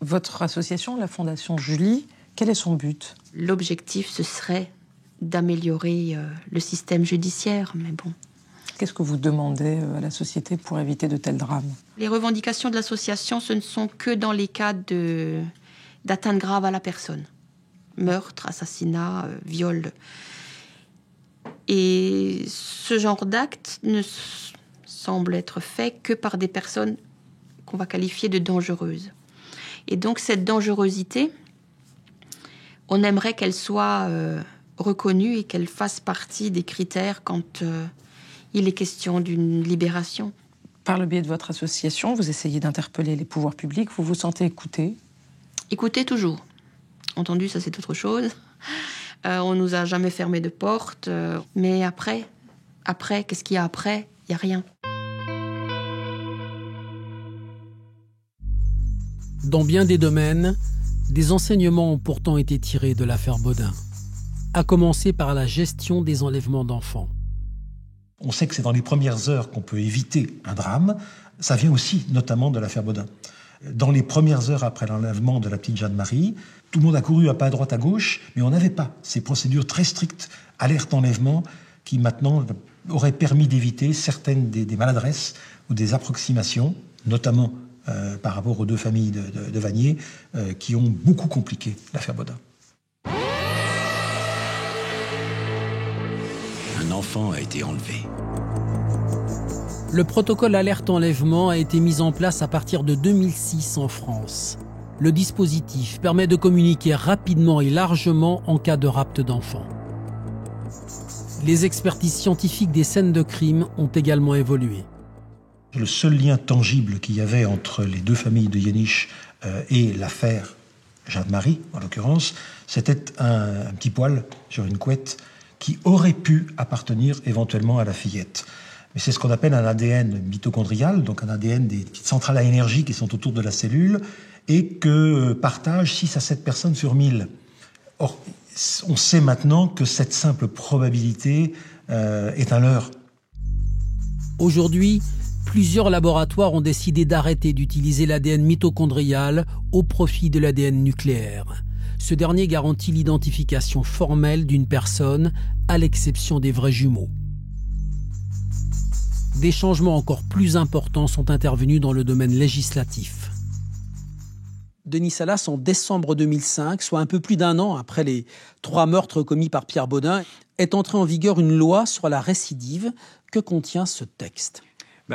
Votre association, la Fondation Julie, quel est son but ? L'objectif, ce serait d'améliorer le système judiciaire, mais bon. Qu'est-ce que vous demandez à la société pour éviter de tels drames ? Les revendications de l'association, ce ne sont que dans les cas d'atteinte grave à la personne. Meurtre, assassinat, viol. Et ce genre d'acte ne semble être fait que par des personnes qu'on va qualifier de dangereuses. Et donc cette dangerosité, on aimerait qu'elle soit reconnue et qu'elle fasse partie des critères quand il est question d'une libération. Par le biais de votre association, vous essayez d'interpeller les pouvoirs publics. Vous vous sentez écouté ? Écouté toujours. Entendu, ça c'est autre chose. On nous a jamais fermé de porte. Mais après, qu'est-ce qu'il y a après ? Il n'y a rien. Dans bien des domaines, des enseignements ont pourtant été tirés de l'affaire Bodin, à commencer par la gestion des enlèvements d'enfants. On sait que c'est dans les premières heures qu'on peut éviter un drame. Ça vient aussi notamment de l'affaire Bodin. Dans les premières heures après l'enlèvement de la petite Jeanne-Marie, tout le monde a couru à pas à droite à gauche, mais on n'avait pas ces procédures très strictes, alerte enlèvement, qui maintenant auraient permis d'éviter certaines des maladresses ou des approximations, notamment par rapport aux 2 familles de Vanier, qui ont beaucoup compliqué l'affaire Bodin. Un enfant a été enlevé. Le protocole alerte enlèvement a été mis en place à partir de 2006 en France. Le dispositif permet de communiquer rapidement et largement en cas de rapt d'enfants. Les expertises scientifiques des scènes de crime ont également évolué. Le seul lien tangible qu'il y avait entre les 2 familles de Jenisch et l'affaire Jeanne-Marie, en l'occurrence, C'était un petit poil sur une couette qui aurait pu appartenir éventuellement à la fillette. Mais c'est ce qu'on appelle un ADN mitochondrial, donc un ADN des petites centrales à énergie qui sont autour de la cellule et que partagent 6 à 7 personnes sur 1000. Or, on sait maintenant que cette simple probabilité est un leurre. Aujourd'hui, plusieurs laboratoires ont décidé d'arrêter d'utiliser l'ADN mitochondrial au profit de l'ADN nucléaire. Ce dernier garantit l'identification formelle d'une personne, à l'exception des vrais jumeaux. Des changements encore plus importants sont intervenus dans le domaine législatif. Denis Salas, en décembre 2005, soit un peu plus d'un an après les 3 meurtres commis par Pierre Baudin, est entrée en vigueur une loi sur la récidive. Que contient ce texte ?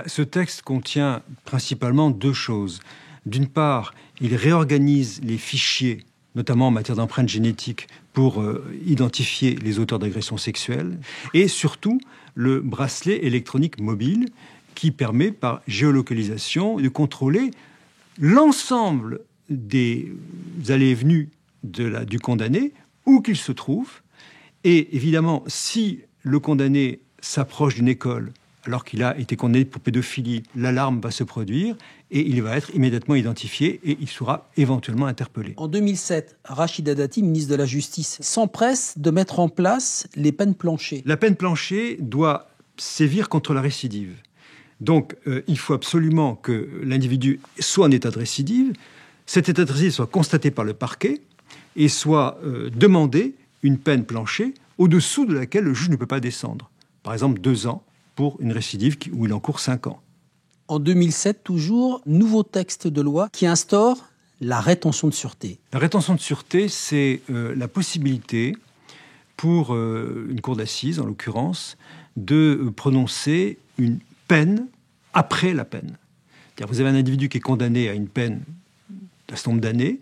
Ce texte contient principalement 2 choses. D'une part, il réorganise les fichiers, notamment en matière d'empreintes génétiques, pour identifier les auteurs d'agressions sexuelles. Et surtout, le bracelet électronique mobile qui permet, par géolocalisation, de contrôler l'ensemble des allées et venues du condamné, où qu'il se trouve. Et évidemment, si le condamné s'approche d'une école alors qu'il a été condamné pour pédophilie, l'alarme va se produire et il va être immédiatement identifié et il sera éventuellement interpellé. En 2007, Rachida Dati, ministre de la Justice, s'empresse de mettre en place les peines planchées. La peine planchée doit sévir contre la récidive. Donc, il faut absolument que l'individu soit en état de récidive, cet état de récidive soit constaté par le parquet et soit demandé une peine planchée au-dessous de laquelle le juge ne peut pas descendre. Par exemple, 2 ans pour une récidive où il encourt 5 ans. En 2007, toujours, nouveau texte de loi qui instaure la rétention de sûreté. La rétention de sûreté, c'est la possibilité pour une cour d'assises, en l'occurrence, de prononcer une peine après la peine. C'est-à-dire, vous avez un individu qui est condamné à une peine d'un certain nombre d'années,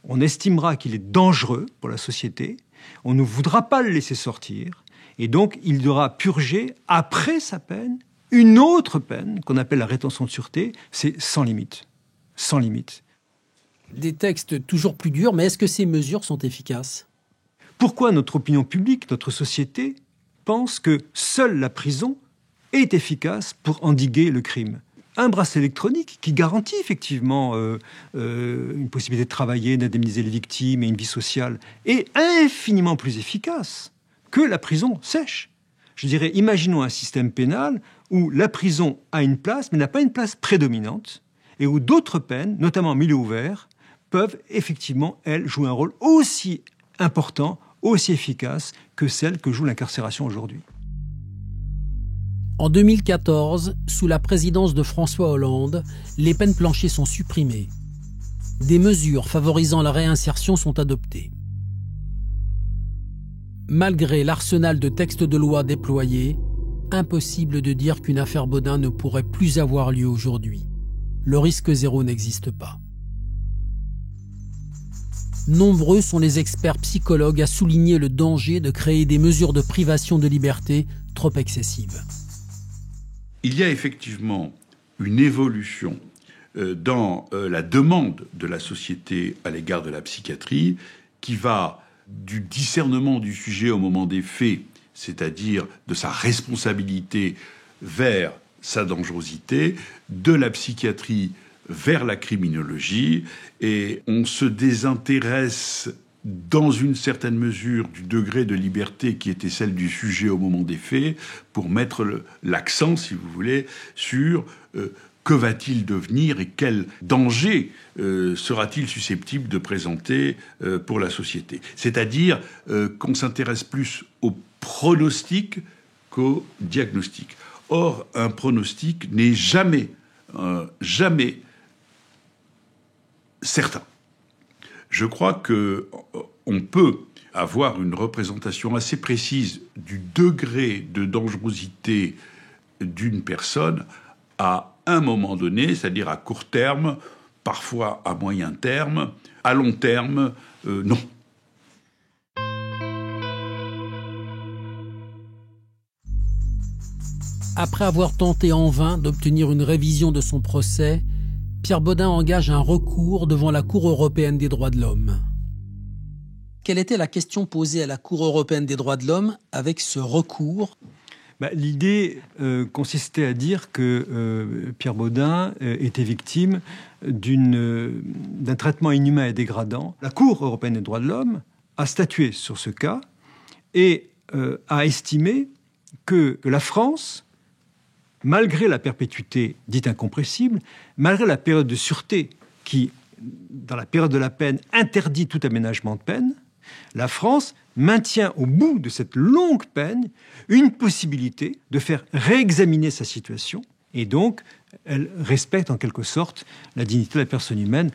on estimera qu'il est dangereux pour la société, on ne voudra pas le laisser sortir, et donc il devra purger, après sa peine, une autre peine qu'on appelle la rétention de sûreté, c'est sans limite. Sans limite. Des textes toujours plus durs, mais est-ce que ces mesures sont efficaces ? Pourquoi notre opinion publique, notre société, pense que seule la prison est efficace pour endiguer le crime ? Un bracelet électronique qui garantit effectivement une possibilité de travailler, d'indemniser les victimes et une vie sociale est infiniment plus efficace que la prison sèche. Je dirais, imaginons un système pénal où la prison a une place, mais n'a pas une place prédominante, et où d'autres peines, notamment en milieu ouvert, peuvent effectivement, elles, jouer un rôle aussi important, aussi efficace que celle que joue l'incarcération aujourd'hui. En 2014, sous la présidence de François Hollande, les peines planchées sont supprimées. Des mesures favorisant la réinsertion sont adoptées. Malgré l'arsenal de textes de loi déployés, impossible de dire qu'une affaire Baudin ne pourrait plus avoir lieu aujourd'hui. Le risque zéro n'existe pas. Nombreux sont les experts psychologues à souligner le danger de créer des mesures de privation de liberté trop excessives. Il y a effectivement une évolution dans la demande de la société à l'égard de la psychiatrie qui va du discernement du sujet au moment des faits, c'est-à-dire de sa responsabilité vers sa dangerosité, de la psychiatrie vers la criminologie, et on se désintéresse dans une certaine mesure du degré de liberté qui était celle du sujet au moment des faits, pour mettre l'accent, si vous voulez, sur que va-t-il devenir et quel danger sera-t-il susceptible de présenter pour la société. C'est-à-dire qu'on s'intéresse plus au pronostic qu'au diagnostic. Or, un pronostic n'est jamais certain. Je crois qu'on peut avoir une représentation assez précise du degré de dangerosité d'une personne à un moment donné, c'est-à-dire à court terme, parfois à moyen terme, à long terme, non. Après avoir tenté en vain d'obtenir une révision de son procès, Pierre Baudin engage un recours devant la Cour européenne des droits de l'homme. quelle était la question posée à la Cour européenne des droits de l'homme avec ce recours ? L'idée consistait à dire que Pierre Baudin était victime d'un traitement inhumain et dégradant. La Cour européenne des droits de l'homme a statué sur ce cas et a estimé que la France, malgré la perpétuité dite incompressible, malgré la période de sûreté qui, dans la période de la peine, interdit tout aménagement de peine, la France maintient au bout de cette longue peine une possibilité de faire réexaminer sa situation et donc elle respecte en quelque sorte la dignité de la personne humaine.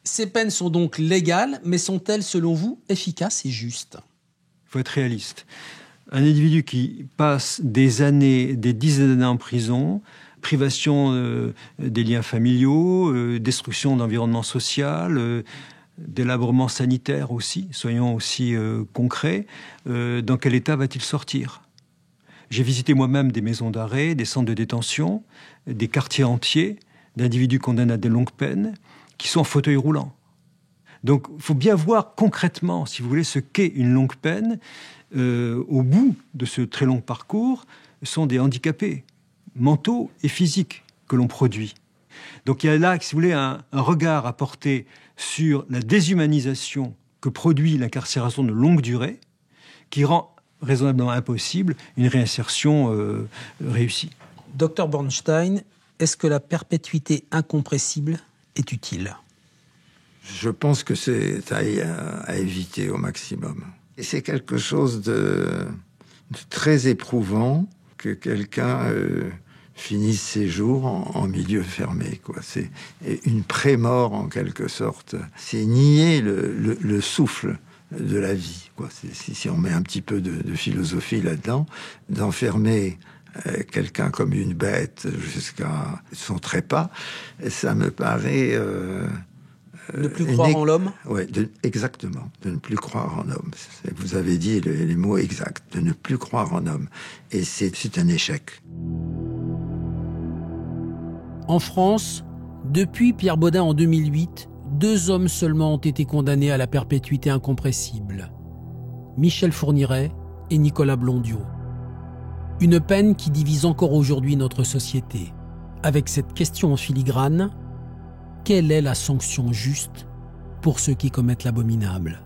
Ces peines sont donc légales, mais sont-elles selon vous efficaces et justes ? Il faut être réaliste. Un individu qui passe des années, des dizaines d'années en prison, privation des liens familiaux, destruction d'environnement social, délabrement sanitaire aussi, soyons aussi concrets, dans quel état va-t-il sortir ? J'ai visité moi-même des maisons d'arrêt, des centres de détention, des quartiers entiers d'individus condamnés à des longues peines qui sont en fauteuil roulant. Donc il faut bien voir concrètement, si vous voulez, ce qu'est une longue peine. Au bout de ce très long parcours, sont des handicapés mentaux et physiques que l'on produit. Donc il y a là, si vous voulez, un regard à porter sur la déshumanisation que produit l'incarcération de longue durée, qui rend raisonnablement impossible une réinsertion réussie. Docteur Bornstein, est-ce que la perpétuité incompressible est utile ? Je pense que c'est à éviter au maximum. Et c'est quelque chose de très éprouvant que quelqu'un finisse ses jours en milieu fermé, quoi. C'est une pré-mort en quelque sorte. C'est nier le souffle de la vie, quoi. Si on met un petit peu de philosophie là-dedans, d'enfermer quelqu'un comme une bête jusqu'à son trépas, ça me paraît... ne plus croire en l'homme ? Oui, exactement, de ne plus croire en homme. Vous avez dit les mots exacts, de ne plus croire en homme. Et c'est un échec. En France, depuis Pierre Baudin en 2008, 2 hommes seulement ont été condamnés à la perpétuité incompressible. Michel Fourniret et Nicolas Blondiau. Une peine qui divise encore aujourd'hui notre société. Avec cette question en filigrane, quelle est la sanction juste pour ceux qui commettent l'abominable ?